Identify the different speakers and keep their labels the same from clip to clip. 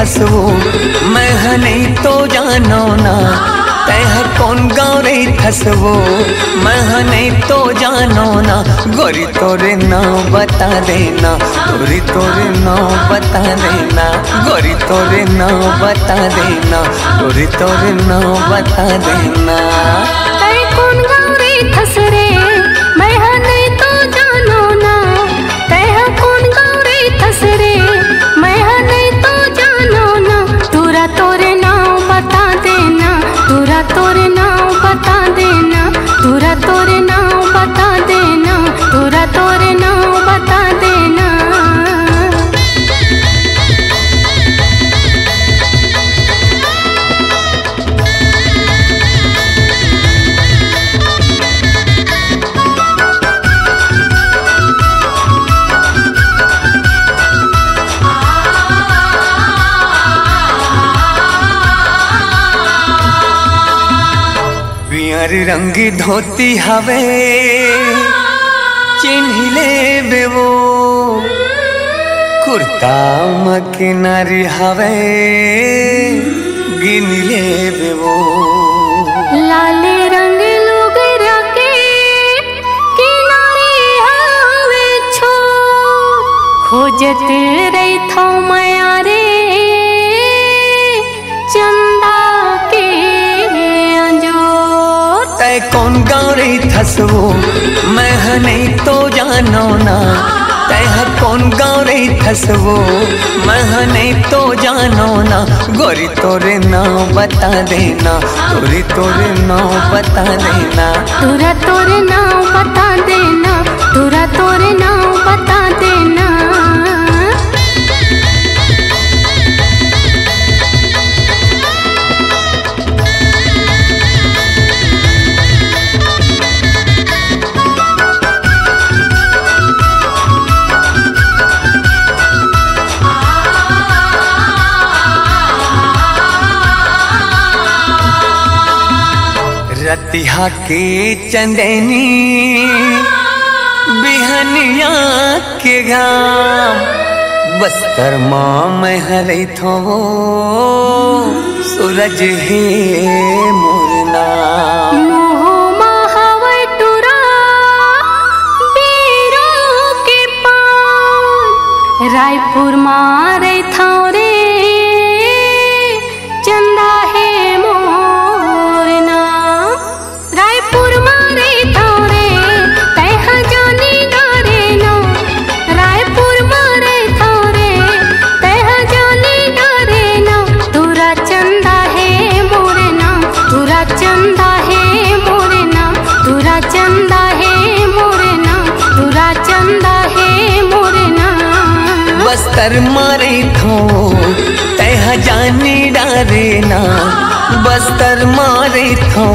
Speaker 1: थसवो मैं नहीं तो जानो ना तह कौन गाँव रे थसवो मैं नहीं तो जानो ना गोरी तोरे नाम बता देना गोरी तोरे नाम बता देना गोरी तोरे नाम बता देना गोरी तोरे नाम बता देना
Speaker 2: तय कौन गाँव रे थस रे मैं नहीं तो जानो ना तय कौन गाँव रे थस रे मैं नहीं तो जानो ना तोरा तोरे नाम बता देना तोरा तोरे नाम बता देना तोरा तोरे नाम बता देना तोरा तोरे नाम बता देना
Speaker 1: पियर रंगी धोती हवे चिन्हिले बेवो कुर्ता मकिनारी हवे गिनले बेवो
Speaker 2: लाले रंग लोग राके किनारे हवे छो खोजत रही थो माया रे चंदा के अंजोर
Speaker 1: तय कौन गाँव रे थसवो मैं नहीं तो जानो ना तय कौन गाँव रे थसवो मैं नहीं तो जानो ना गोरी तोरे नाम बता देना गोरी तोरे नाम बता देना
Speaker 2: तोरा तोरे नाम बता देना तोरा तोरे नाम बता देना
Speaker 1: रतिहा के चंदनी बिहनिया के घाम बस्तर माँ मैं हरे थो सूरज है मोरना
Speaker 2: मोह महावै टुरा बीरों के पान रायपुर मारे था रे चंदा है मोरना रायपुर मारे था रे तह जानी गारे ना रायपुर मारे था रे तह जानी गारे ना तोरा चंदा है मोरना तोरा चंदा है मोरना तोरा चंदा है मोरना तोरा चंदा है मोरना
Speaker 1: बस्तर मारे थो तह जानी डारे ना बस्तर मारे थो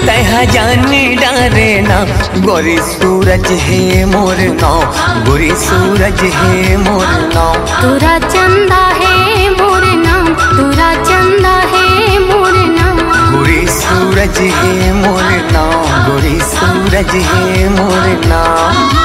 Speaker 1: तह जानी डारे ना गोरी सूरज है मोर नाव गोरी सूरज है मोर नाव
Speaker 2: तोरा चंदा है मोरना तोरा चंदा है मोरना
Speaker 1: गोरी सूरज है मोर नाव गोरी सूरज है मोर नाव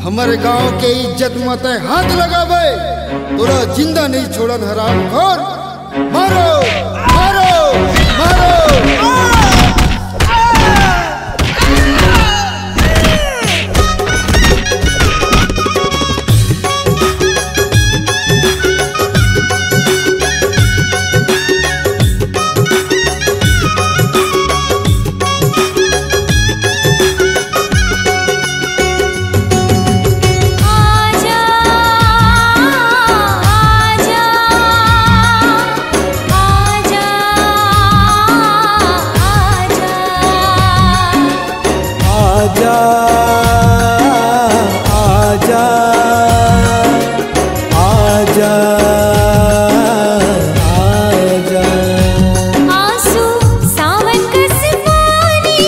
Speaker 3: हमारे गांव के इज्जत मत हाथ लगावे तोरा जिंदा नहीं छोड़न हराम खोर मारो मारो मारो
Speaker 2: आजा
Speaker 4: आजा आजा आजा आजा।
Speaker 2: आंसू सावन कस पानी,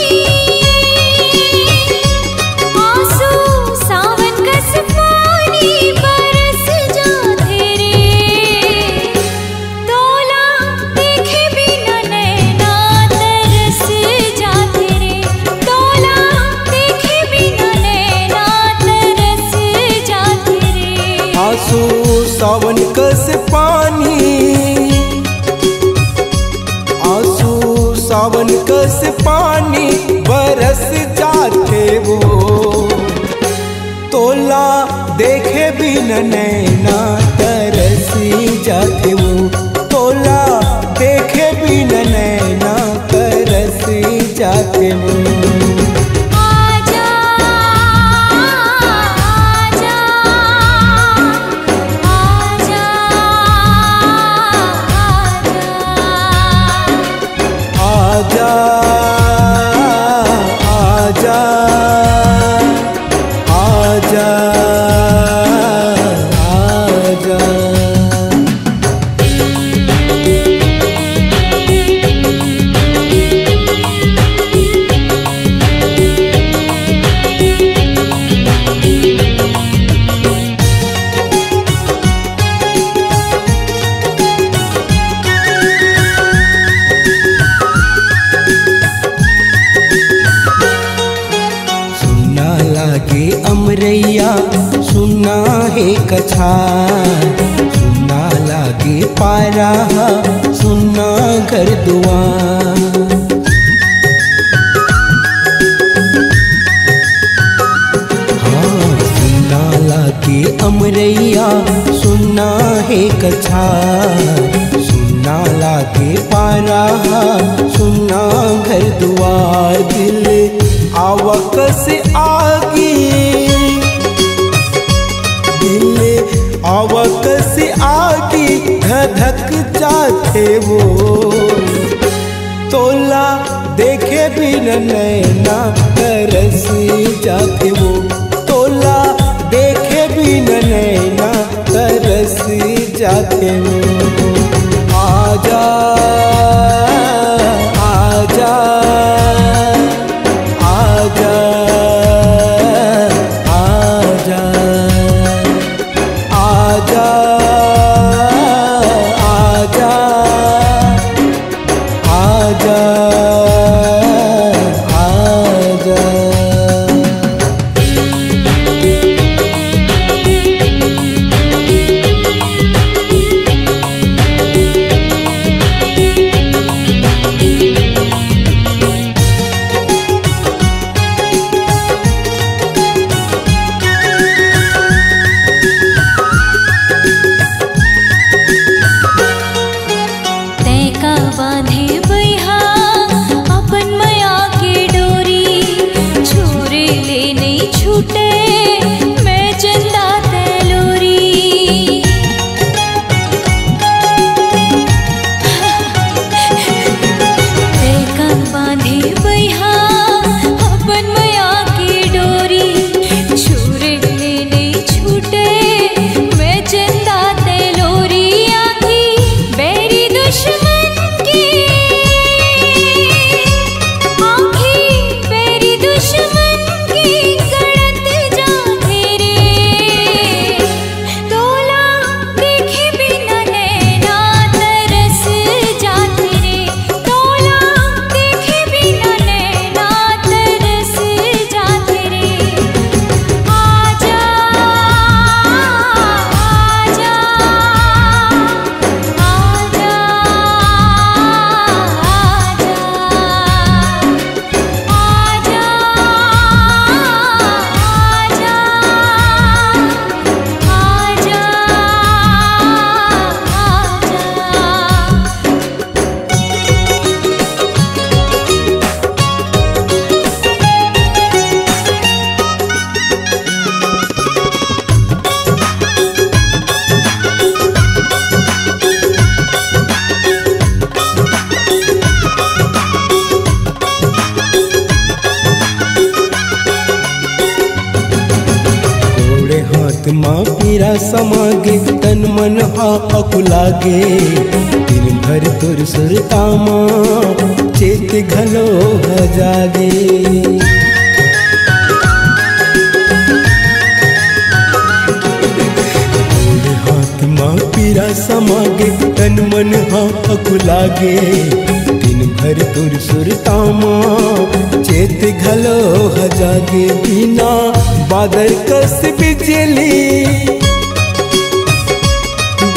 Speaker 2: आंसू सावन कस पानी बरस जाते रे। तोला देखे बिना नैना तरस जाते रे। तोला देखे बिना नैना तरस जाते रे।
Speaker 4: आंसू सावन कस पानी, आंसू सावन कस पानी बरस जाते वो। तोला देखे बिना नैना तरस जाते वो। तोला देखे बिना नैना तरस जाते वो।
Speaker 2: आजा आजा आजा
Speaker 4: आजा
Speaker 2: आजा।
Speaker 4: आजा आजा आजा। सुना लागे अमरैया सुना है कछा। सुना लागे पारा सुना घर दुआर। हाँ सुना लागे अमरैया सुना है कछा। सुना लागे पारा सुना घर दुआर। दिल आवक से आगे, दिल आवक से आगे धधक जाते वो। तोला देखे बिना नैना तरस जाते वो। तोला देखे बिना नैना तरस जाते वो। आजा आजा आजा आजा आजा आजा आजा आजा। आत्मा पीरा समागे तन मन अकुलागे दिन भर तुर सुरतामा चेत घलो जागे आत्मा पीरा समागे तन मन अकुलागे दिन भर तुर सुरतामा चेत घलो जागे बिना बादल कस बिजली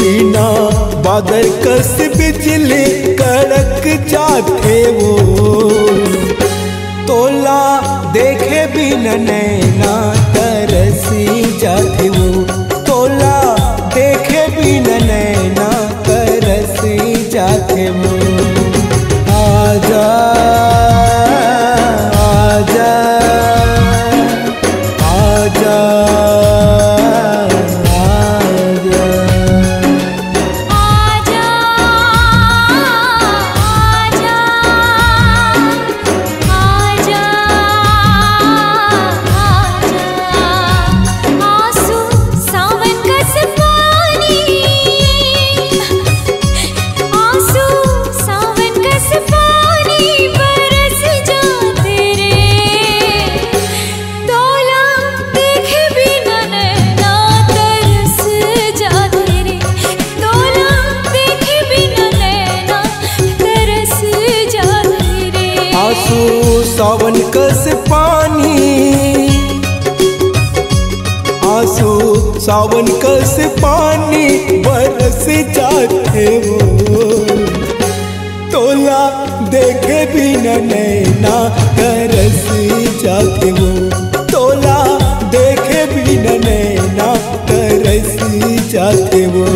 Speaker 4: बिना बादल कस बिजली कड़क जाते वो तोला देखे बिना नैना तरसी जाते वो तोला देखे बिना नैना तरसी जाते वो आजा आजा आजा सावन कस पानी आंसू सावन कस पानी बरस जाते वो तोला देखे बिना नैना तरस जाते वो तोला देखे बिना नैना तरस जाते वो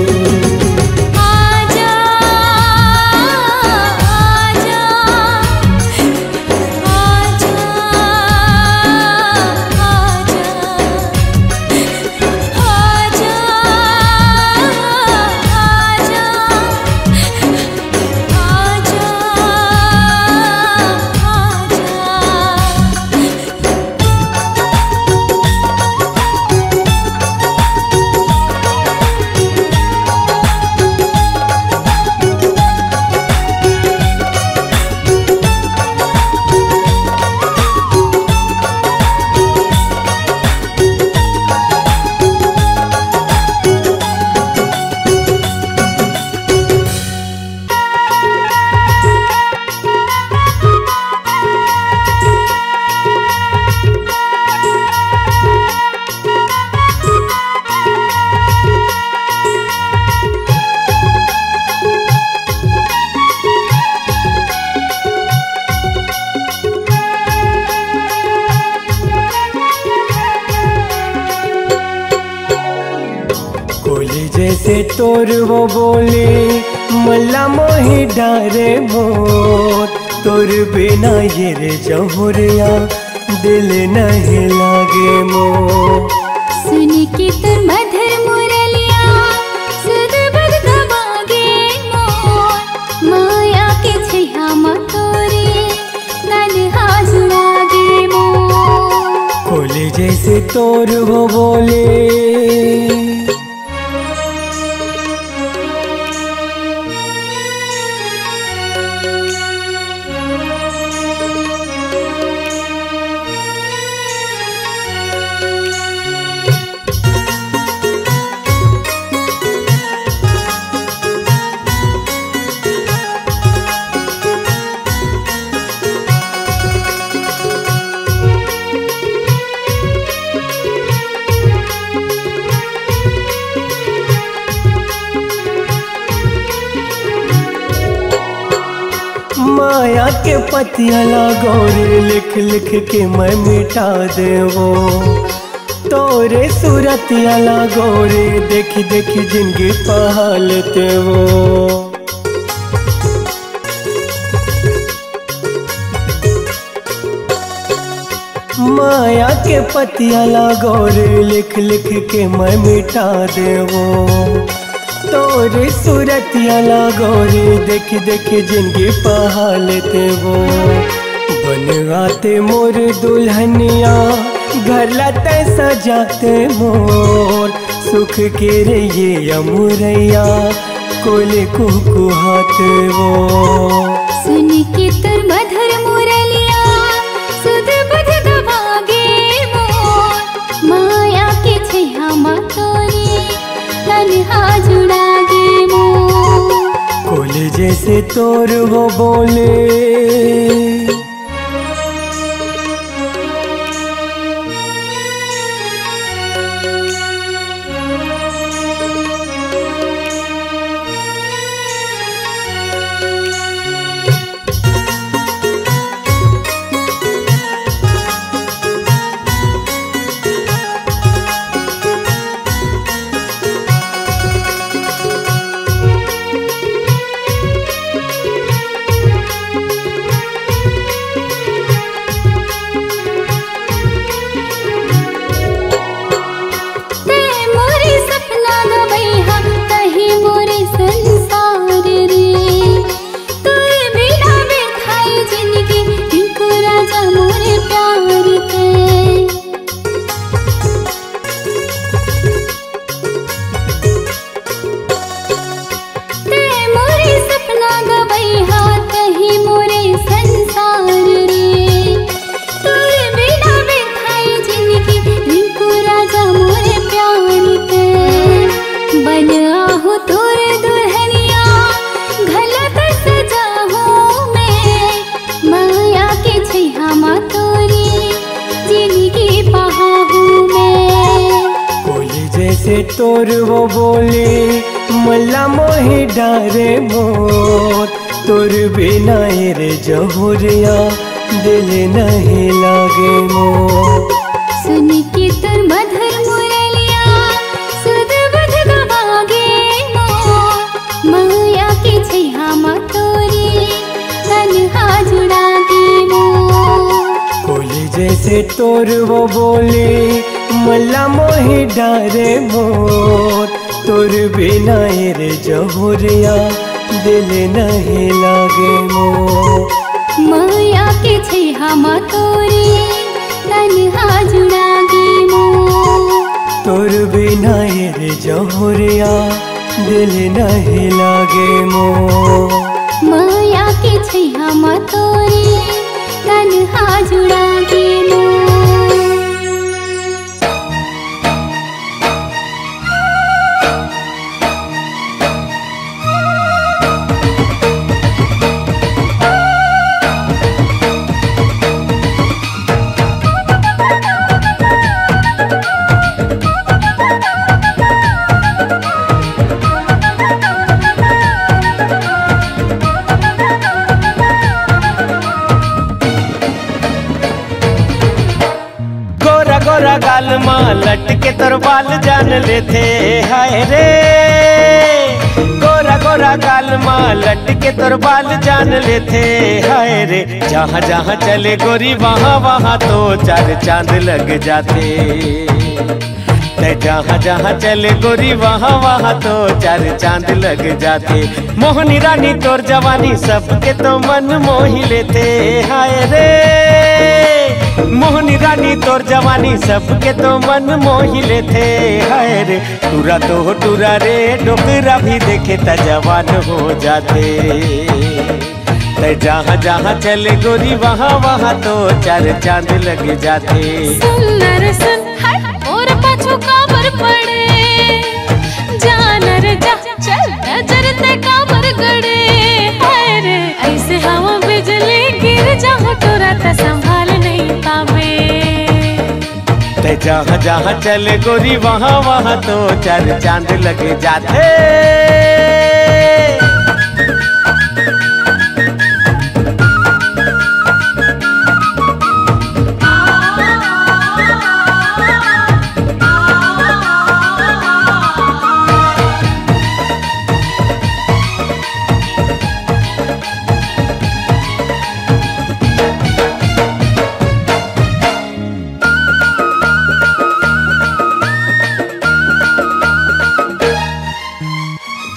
Speaker 4: जैसे तोर वो बोले मल्ला मोही डारे मोर तोर बिना ये रे जहुरिया दिल नहीं लागे मोर
Speaker 2: सुन के तुर मधुर मुरलिया सुध बद गवागे मोर माया के छैया मतोरे नन्हा जुड़ागे मोर
Speaker 4: खोले जैसे तोर वो बोले माया के पतिया लागोरे लिख लिख के मैं मिटा देवो तोरे सूरतिया लागोरे देखी देखी जिंदगी पहालते वो माया के पतिया लागोरे लिख लिख के मैं मिटा देवो तोरे सूरतिया लागोरे देखी देखी जिंदगी पहालते वो बनवाते मोर दुल्हनिया घर लाते सजाते मोर सुख के रे ये अमुरैया कोले कुकुहात वो।
Speaker 2: सुन के तुर मधुर मुरलिया सुध बुध गवागे मोर। माया के छैया मा तोरी तन्हा जुड़ागे मोर।
Speaker 4: कोले जैसे तोर वो बोले तोर वो बोले मल्ला मोहि डारे मोर। तोर बिना रे जहुरिया दिल नहीं लागे मोर।
Speaker 2: सुन के तुर मधुर मुरलिया सुध बुध गवागे मोर। माया के छैया मा तोरी तन्हा जुड़ागे मोर।
Speaker 4: कोले जैसे तोर वो बोले मल्ला मोहि डारे मोर। तोर बिना रे जहुरिया दिल नहीं लागे मोर।
Speaker 2: माया के छैया मा तोरी तन्हा जुड़ागे मोर।
Speaker 4: तोर बिना रे जहुरिया दिल नहीं लागे मोर।
Speaker 2: माया के छैया मा तोरी तन्हा जुड़ागे मोर।
Speaker 4: गोरा गाल माँ लटके तोर बाल जान लेते हाय रे। गोरा गोरा गाल माँ लटके तोर बाल जान लेते हाय रे। जहाँ जहाँ चले गोरी वहाँ वहाँ तो चार चांद लग जाते। जहाँ जहाँ चले गोरी वहाँ वहाँ तो चार चांद लग जाते। मोहनी रानी तोर जवानी सबके तो मन मोही लेते हाय रे। मोहनी रानी तोर जवानी सबके तो मन मोही लेते हाय रे। टूरा तो टूरा रे डोकरा भी देखे त जवान हो जाते। जहाँ जहाँ चले गोरी वहाँ वहाँ तो चार चांद लग जाते।
Speaker 2: सुन सुन और पाछू काबर पड़े जानर जा चल नजर ते काबर गड़े। हाय रे ऐसे हवा बिजली गिर जाओ तोरा त संभाल नहीं पावे।
Speaker 4: जहाँ जहाँ चले गोरी वहाँ वहाँ तो चार चांद लग जाते।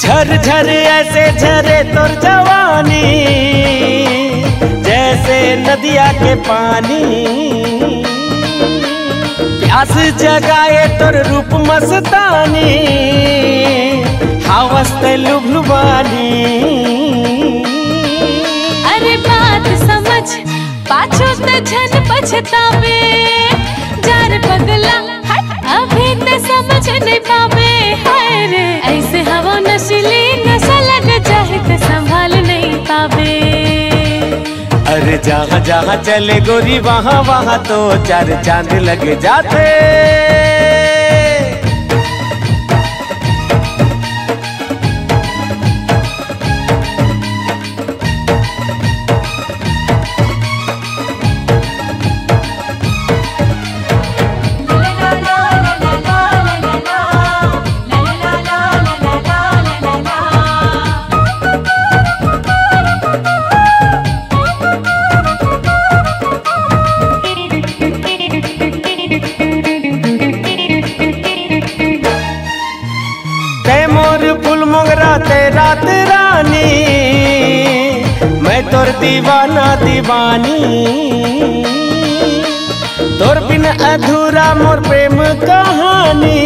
Speaker 4: झर झर ऐसे झरे तोर जवानी जैसे नदिया के पानी। आस जगाए तोर रूप मस्तानी हावस लुभलुबानी।
Speaker 2: अरे बात समझ पाछो ते झन पछतावे जार पगला अभी ते समझ नहीं पावे। हाय रे ऐसे हवा नशीली नशा लग जाए ते संभाल नहीं पावे।
Speaker 4: अरे जहाँ जहाँ चले गोरी वहाँ वहाँ तो चार चांद लग जाते। रात रानी मैं तोर दीवाना दीवानी। तोर बिन अधूरा मोर प्रेम कहानी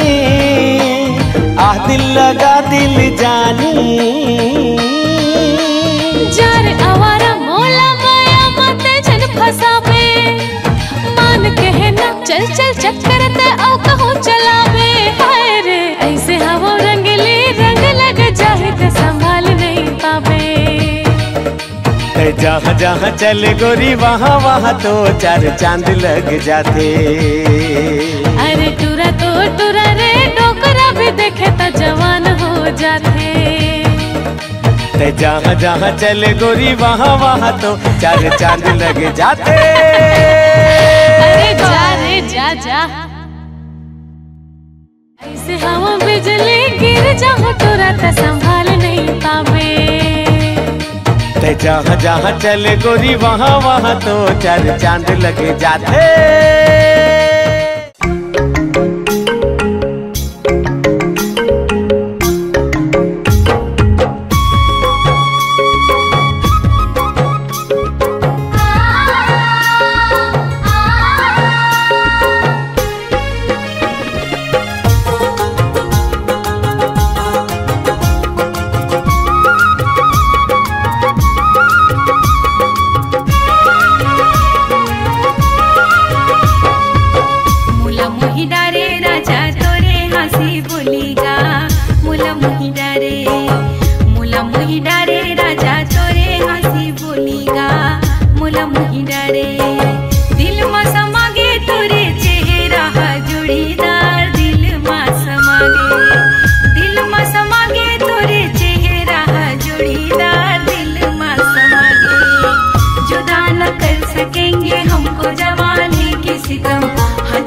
Speaker 4: आह दिल लगा दिल जानी।
Speaker 2: जार आवारा मोला माया मते जन फसावे मान कहे ना चल चल चक्कर ते औ कहूँ चलावे। हाय रे ऐसे हवा रंगली रंग लग जाए ते संभाल नहीं पावे।
Speaker 4: जहाँ जहाँ चले गोरी वहाँ वहाँ तो चार चांद लग जाते।
Speaker 2: अरे टूरा तो टूरा रे डोकरा भी देखे तो जवान हो जाते।
Speaker 4: जहाँ जहाँ चले गोरी वहाँ वहाँ तो चार चांद लग जाते।
Speaker 2: अरे जा रे जा जा ऐसे हवा बिजली गिर जाओ टूरा तो संभाल नहीं पावे।
Speaker 4: जहाँ जहाँ चले गोरी वहाँ वहाँ तो चार चांद लग जाते।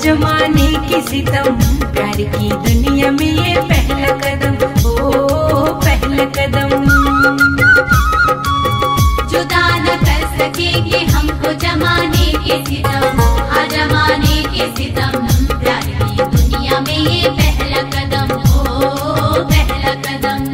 Speaker 5: जमाने की सितम प्यार की दुनिया में ये पहला कदम, ओ पहला कदम। जुदा न कर सकेंगे हमको जमाने के सितम, हाँ जमाने के सितम। प्यार की दुनिया में ये पहला कदम, ओ पहला कदम।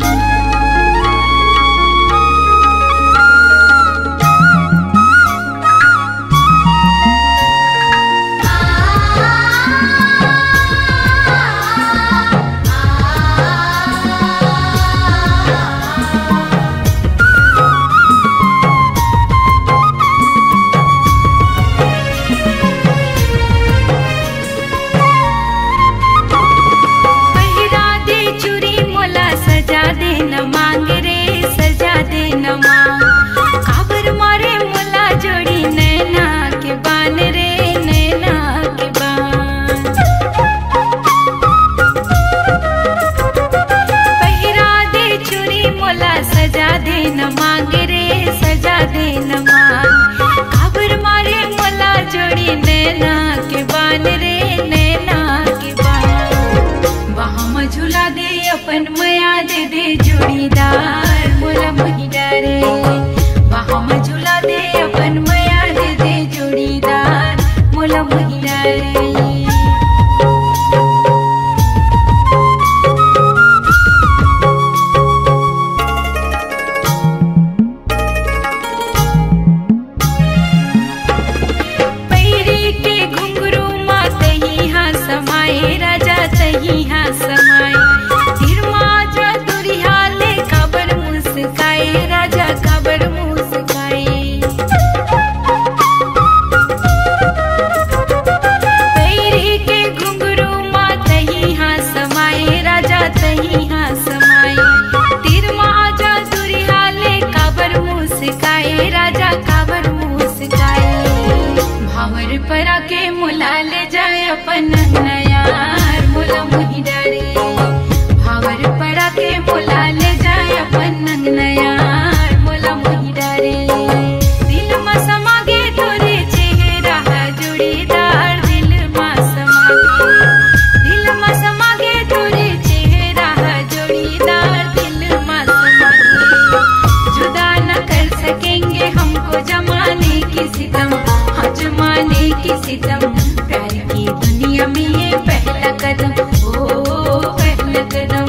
Speaker 5: अपन मया दे दे जोड़ीदार मोला मोही डरे, वहाँ में झूला दे अपन मया दे दे जोड़ीदार मोला मोही डरे। पैरी के घुंघरू मात ही हाँ समा
Speaker 6: अपन नयार मोला मुही डारे भावर पड़ा के मोला ले जाए अपन नयार मोला मुही डारे दिल में समागे तोरे चेहरा जोड़ीदार दिल में समागे तोरे चेहरा जोड़ीदार दिल में समागे जुदा न कर सकेंगे हमको जमाने की सितम हाँ जमाने की सितम प्यार की दुनिया में ये पहला कदम ओ पहला कदम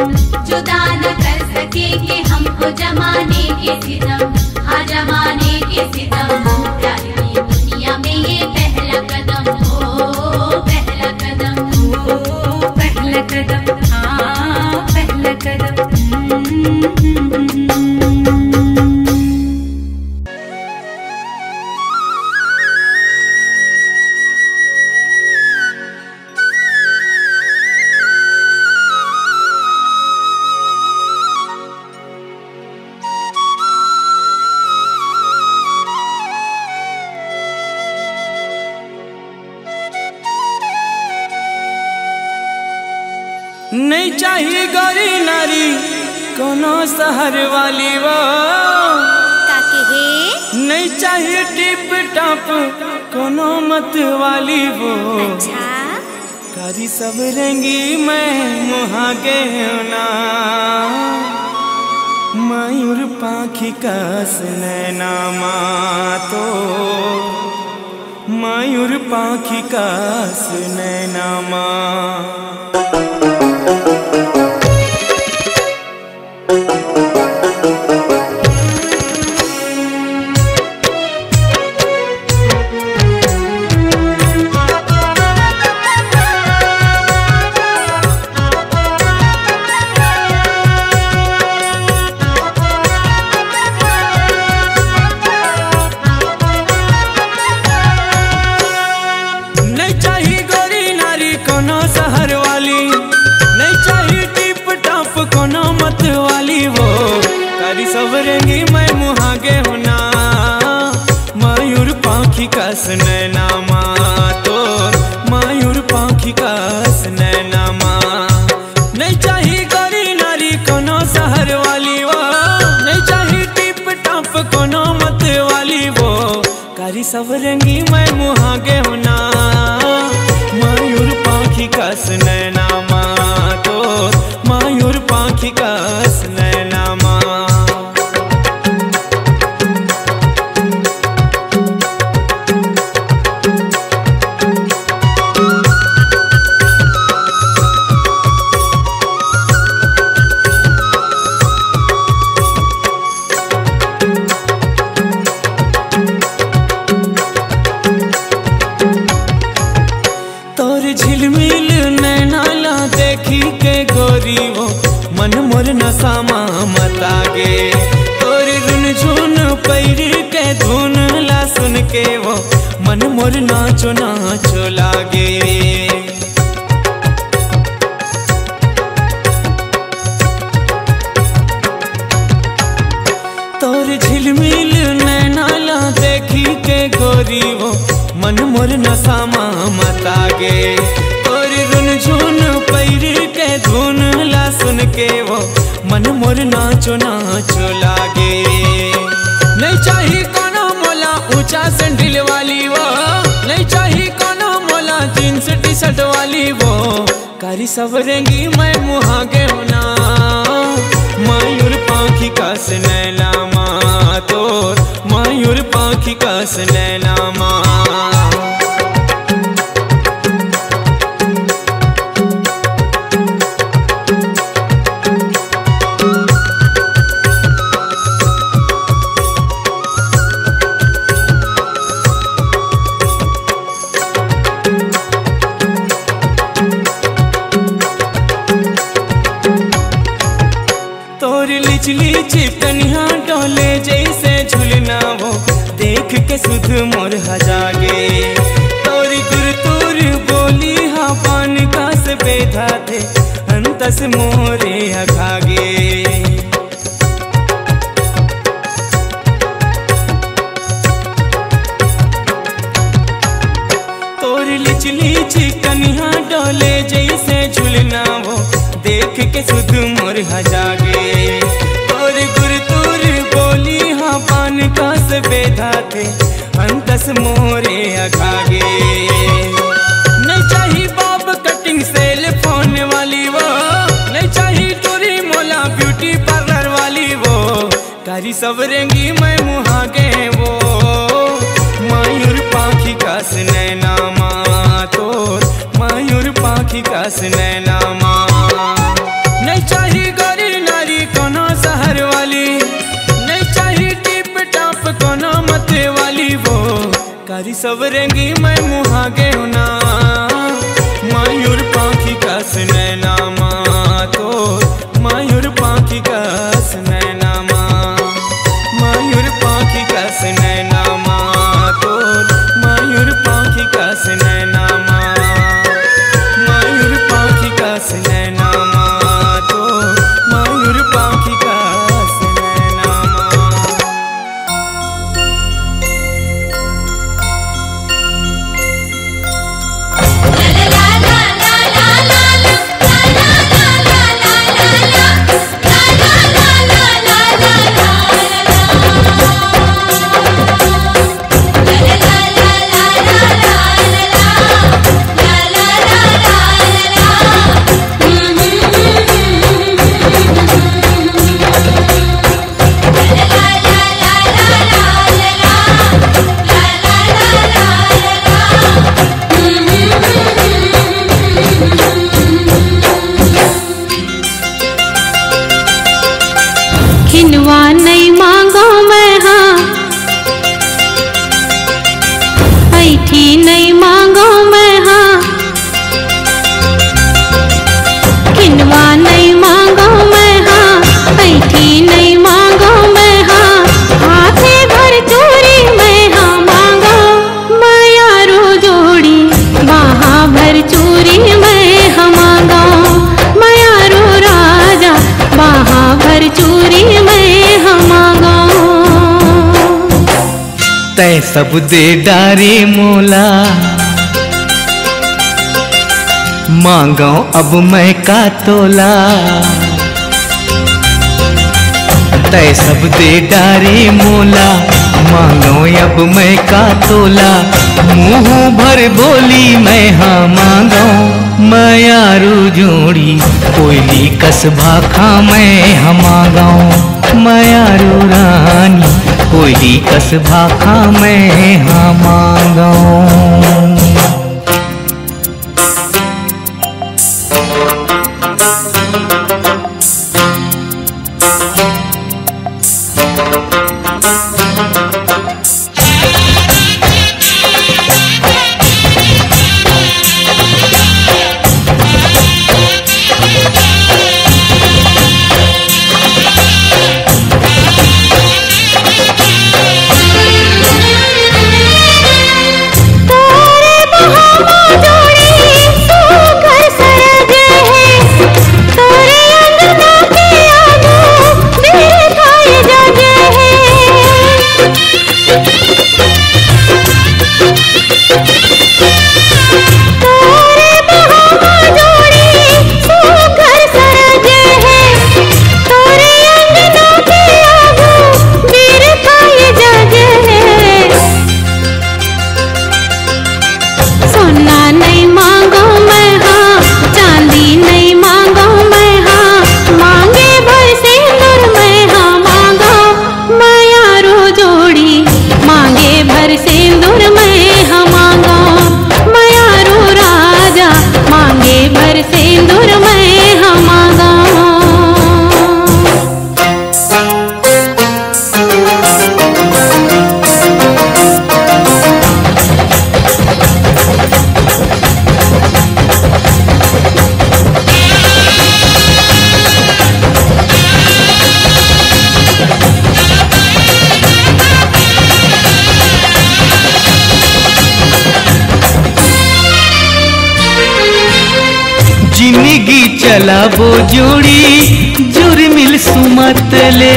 Speaker 5: जुदा न कर सकेंगे हमको जमाने के सितम हाँ जमाने के सितम प्यार की दुनिया में ये पहला कदम ओ पहला कदम
Speaker 6: ओ पहला कदम हाँ पहला कदम
Speaker 4: नहीं चाहिए गौरी नारी कोनो शहर वाली वो
Speaker 2: काके हे
Speaker 4: नहीं चाहिए टिप टॉप कोनो मत वाली वो
Speaker 2: अच्छा
Speaker 4: कारी सब रंगी मैं मुहागे ना मयूर पाखी कस नैना तो मयूर पाखी कस नैना सवरंगी मैं मुहागे होना मयूर पाखी कस नैना तो मयूर पाखी कस नैना नहीं चाहिए गौरी नारी कोनो शहर वाली वो नहीं चाहिए टिप टॉप कोनो मत वाली वो कारी सवरंगी मैं मुहागे होना मयूर पाखी कस नैना तो मयूर पाखी कस नैना मन मोर नसामा मतागे तोरी रुन झुन पैर के धुन ला सुन के वो मन मोर नाचो नाचो लागे तोर झिलमिल नैना ला देखी के गोरी वो मन मोर नसामा मतागे तोरी रुन झुन पैर के धुन ला सुन के वो मन मोर नाचो नाचो लागे नहीं चाहिए कोनो मोला ऊंचा सैंडल वाली वो नहीं चाहिए कोनो मोला जींस टी शर्ट वाली वो कारी सवरंगी मैं मुहागे होना मयूर पाखी कस नैना तो मयूर पाखी कस नैना चिकनिया डोले जैसे झुलना वो देख के सुध मोर हजागे तोरी गुर तोर बोली हा पान का से बेधा थे अंतस मोरे अखागे तोर लिचली चिकनिया
Speaker 7: झूले जैसे झूलना वो देख के सुध मोर जागे। और गुरतुर बोली हाँ पान का सवेधा थे अंतस मोरे अघागे। नहीं चाहिए बाब कटिंग सेल फोन वाली वो, नहीं चाहिए टूरी मोला ब्यूटी पार्लर वाली वो, कारी सवरेंगी मैं मुहागे वो। मयूर पाखी का सुनैना माँ तोर, मयूर पाखी का सुनैना माँ। नहीं चाहिए गोरी नारी कोनो शहर वाली, नहीं चाहिए टिप टाप कोनो मते वाली वो, कारी सवरेंगी मैं मुहागे ना। मयूर पाखी का सुनैना माँ तोर, मयूर पाखी का सुनैना माँ, मयूर पाखी का सुनैना माँ तोर, मयूर पाखी का सुनैना माँ, मयूर पाखी का सुनैना माँ तोर, मयूर पाखी का सुनैना माँ।
Speaker 2: खिनवा नहीं मांगो मैं हाँ, ऐठी नहीं मांगो मैं हाँ, खिनवा नहीं मांगो मैं हाँ, ऐठी नहीं मांगो मैं हाँ, हाथे भर चूरी मैं हाँ मांगो। मायारू जोड़ी बाहा भर चूरी मैं हाँ मांगो, मायारू राजा बाहा भर चूरी मैं हाँ मांगो।
Speaker 1: तै सब दे डारे मोला, मांगो अब मैं का तोला। तै सब दे डारे मोला, मांगो अब मैं का तोला। मुँह भर बोली मैं हाँ मांगो, मयारू जोड़ी कोयली कसभा खा मैं हाँ मांगो। मयारू रानी कोयली कसभा खा मैं हाँ मांगो। जिंदगी चलाबो जोड़ी जुर्मिल सुमतले,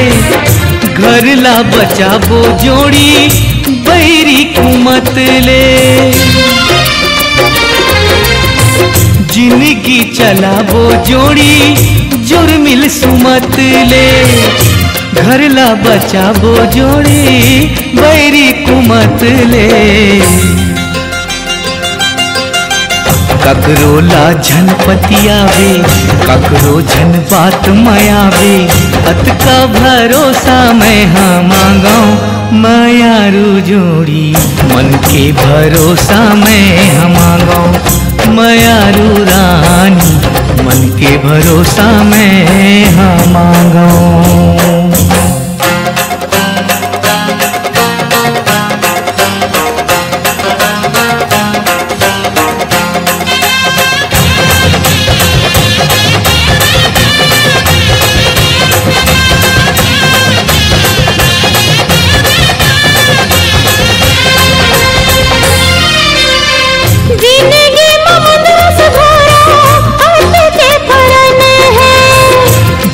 Speaker 1: घर ला बचाबो जोड़ी बैरी कुमतले। जिंदगी चलाबो जोड़ी जुर्मिल सुमत ले, घरला बचाबो जोड़ी बैरी कुमत ले। ककरो ला झन पतियावे, ककरो झन बात मयावे, अत का भरोसा मैं हाँ मांगाऊं मयारू जोड़ी, मन के भरोसा मैं हाँ मांगाऊं मयारू रानी, मन के भरोसा मैं हाँ मांगाऊं।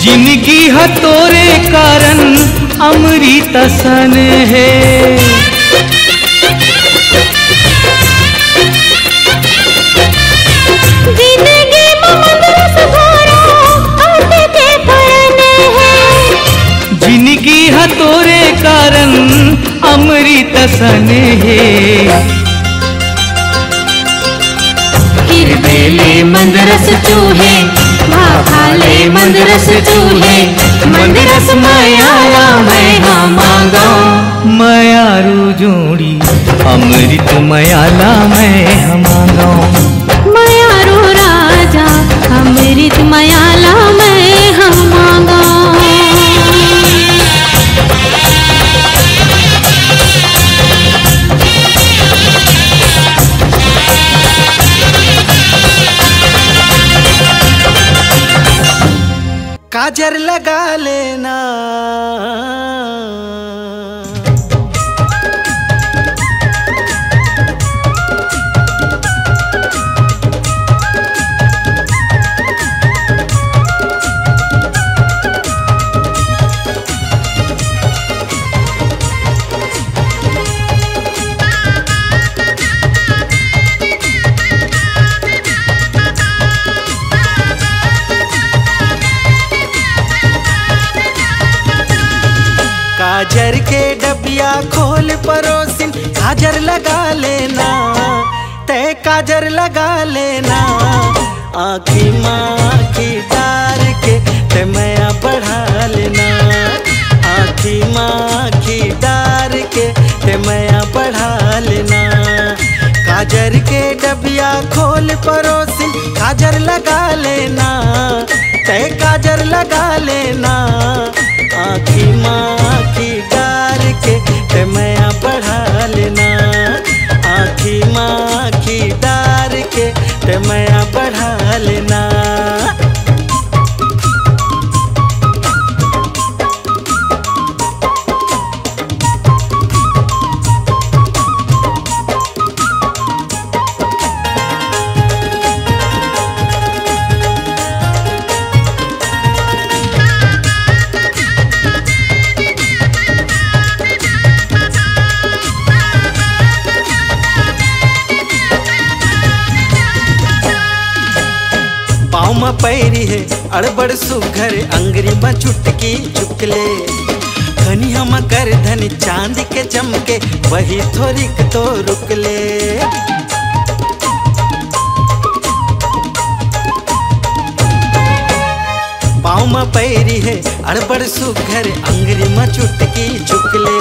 Speaker 1: जिंदगी हतोरे कारण अमृत सन है,
Speaker 2: जिंदगी ममरस भरा आते फरन है,
Speaker 1: जिंदगी हतोरे कारण अमृत सन है।
Speaker 2: किरबेले मंदरस चूहे, भाले मंदरस चूहे, मंदरस मायाला मैं हाँ मांगाऊं
Speaker 1: मयारू जोड़ी, अमृत मयाला मैं हाँ मांगाऊं
Speaker 2: मयारू राजा, अमृत मयाला मैं हाँ मांगाऊं।
Speaker 8: काजर लगा लेना, काजर के डबिया खोल परोसिन, काजर लगा लेना, तय काजर लगा लेना, आँखी माँ की डार के ते मैया बढ़ा लेना, आँखी माँ की डार के ते मैया बढ़ा लेना। काजर के डबिया खोल परोसिन, काजर लगा लेना, तय काजर लगा लेना, आँखी माँ की डार के ते मैया बढ़ा लेना, आँखी माँ की डार के ते मैया बढ़ा लेना। पाँव में पैरी है अड़बड़ सुघर, अंगरी में चुटकी चुकले, धनी हम कर धनी चांद के चमके, वही थोड़िक तो रुकले। पाँव में पैरी है अड़बड़ सुघर, अंगरी में चुटकी चुकले,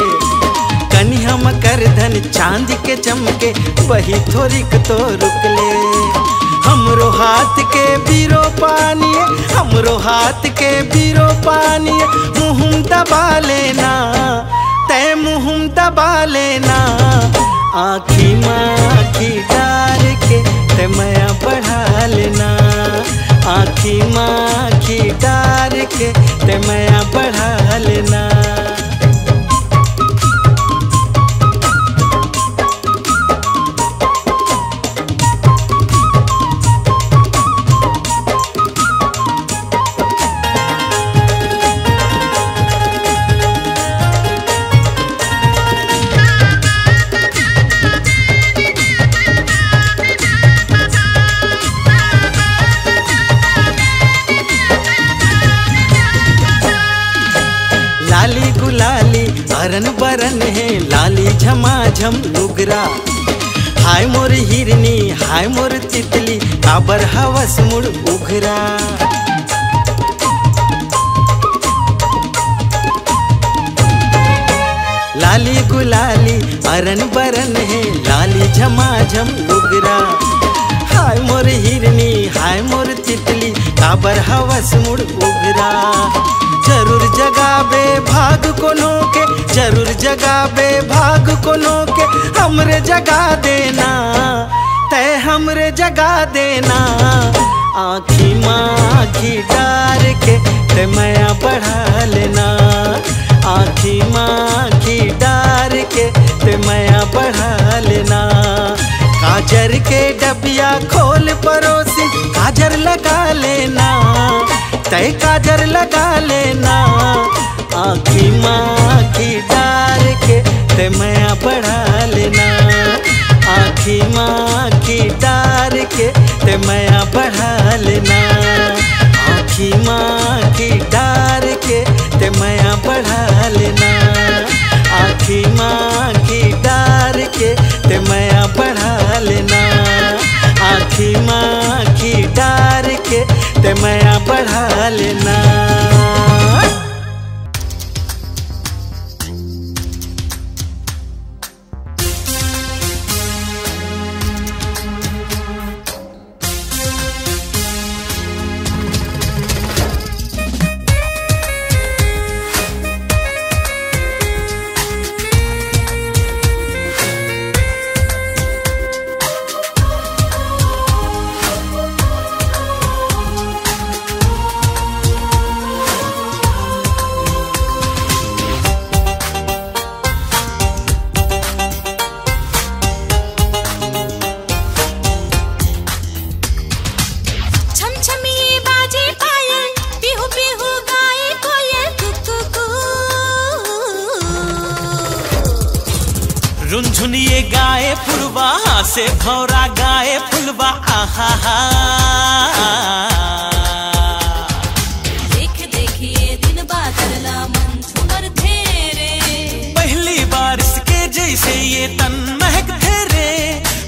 Speaker 8: कनी हम कर धनी चांद के चमके, वही थोड़िक तो रुकले। हमरो हाथ के बीरो पानी, हमरो हाथ के बीरो पानी, मुँह दबा लेना, तय मुँह दबा लेना, आँखी माँ की डार के ते मैया बढ़ा लेना, आँखी माँ की डार के ते मैया बढ़ा लेना। अरन बरन है लाली झमाझम लुगरा। हाय मोर हिरनी हाय मोर तितली काबर हवस मुड़ उघरा। लाली गुलाली अरन बरन है लाली झमाझम लुगरा। हाय मोर हिरनी हाय मोर तितली काबर हवस मुड़ उघरा। जरूर जगाबे भाग कोनो के जरूर जगाबे भाग कोनो के हमरे जगा देना तय हमरे जगा देना। आँखी माँ आँखी डार के ते माया बढ़ा लेना। आँखी माँ आँखी डार के ते माया बढ़ा लेना। काजर के डबिया खोल परोसी काजर लगा लेना तय काजर लगा लेना। आँखी माँ आँखी डार के ते माया बढ़ा लेना। आँखी माँ आँखी डार के ते माया बढ़ा लेना। आँखी माँ आँखी डार के ते माया बढ़ा लेना। आँखी माँ आँखी डार के ते माया बढ़ा लेना। आँखी माँ आँखी डार के ते माया बढ़ा लेना।
Speaker 9: झुनझुनिए गाए फुलवा से भौरा गाए फुलवा आहा हा।
Speaker 5: देख देखिए दिन बादला मन झूमर थे रे।
Speaker 9: पहली बारिश के जैसे ये तन महक थे रे।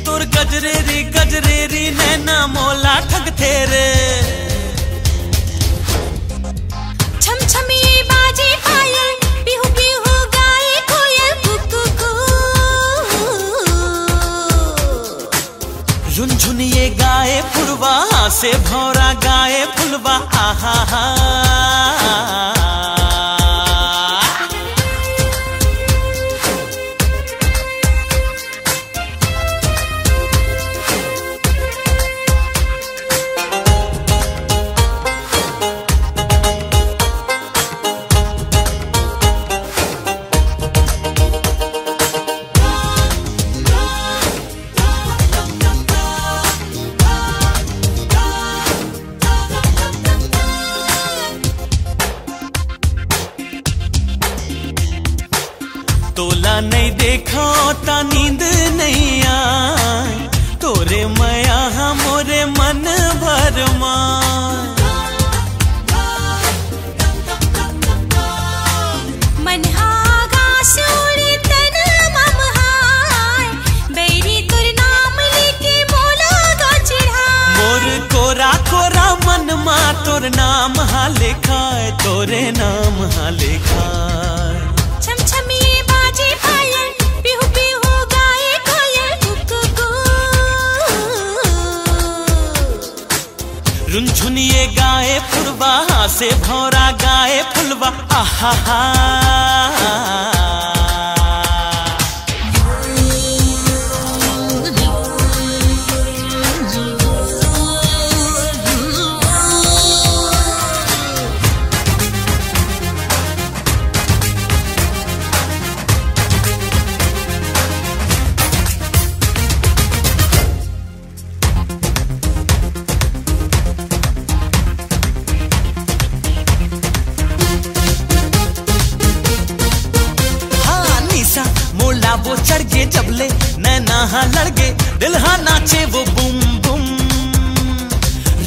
Speaker 9: तोर गजरे री नैना मोला ठग थे रे।
Speaker 5: छम छमिए बाजे पायल बिहू बिहू गाए कोयल कुकू।
Speaker 9: झुनझुनिए गाए फुलवा से भौरा गाए फुलवा आहा हा। तोला नहीं देखा ता नींद नहीं आए। तोरे मया मोरे मन भर
Speaker 5: मन आकाश उड़ी तन ममहाय बेरी तुर नाम लेके मोला गा चढ़ा।
Speaker 9: मोर कोरा कोरा मन मा तोर नाम हा लिखाए तोरे नाम हा लिखाए। झुनझुनिए गाए फुलवा से भौरा गाए फुलवा आहा हा। वो चढ़ के जबले नैना हा लड़गे दिल हा नाचे वो बुम बुम।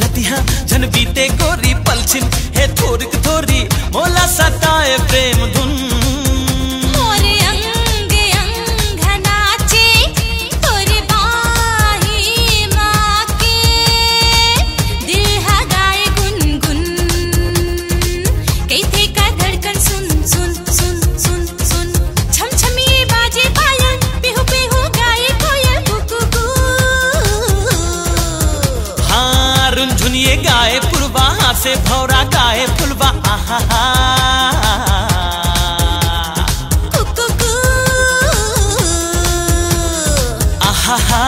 Speaker 9: रतिहा जन बीते गोरी पलछिन है थोरिक थोरी मोला सताए प्रेम धुन।
Speaker 5: मोर
Speaker 9: से भौरा गाए फुलवा आहा आहा